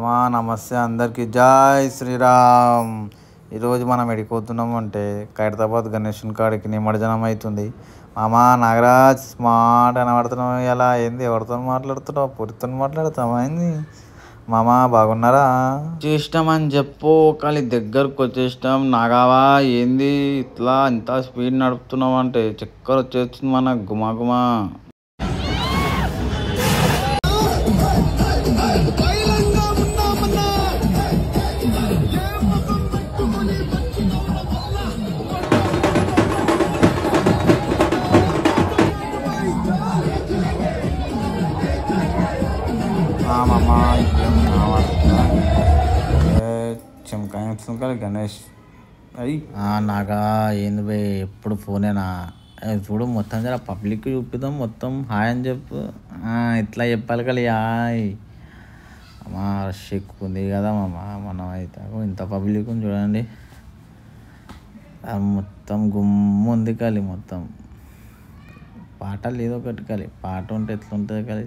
నమస్తే అందరికీ జై శ్రీరామ్. ఈరోజు మనం ఎడిపోతున్నాం అంటే ఖైరతాబాద్ గణేషన్ కాడికి నిమజ్జనం అవుతుంది. మామా నాగరాజ్ స్మార్ట్ అనబడుతున్నావు. ఎలా ఏంది? ఎవరితో మాట్లాడుతున్నావు? పొరితో మాట్లాడుతావా ఏంది? మామా బాగున్నారా? చేసినామని చెప్పు, కానీ దగ్గరకు వచ్చేసినాం. నాగావా ఏంది ఇట్లా ఇంత స్పీడ్ నడుపుతున్నావు అంటే చక్కర వచ్చేస్తుంది మన గుమా. చెంకాయ గణేష్ అయ్యి నాగా ఏంది పోయి ఎప్పుడు ఫోనేనా చూడు. మొత్తం జర పబ్లిక్ చూపిద్దాం. మొత్తం హాయ్ అని చెప్పు. ఇట్లా చెప్పాలి కదా హాయ్. అమ్మా రష్ ఎక్కువ ఉంది కదా మనం అయితే ఇంత పబ్లిక్ చూడండి. మొత్తం గుమ్ము ఉంది కాలి. మొత్తం పాట లేదు ఒకటి కాలి. పాట ఉంటే ఎట్లుంటుంది కాలి.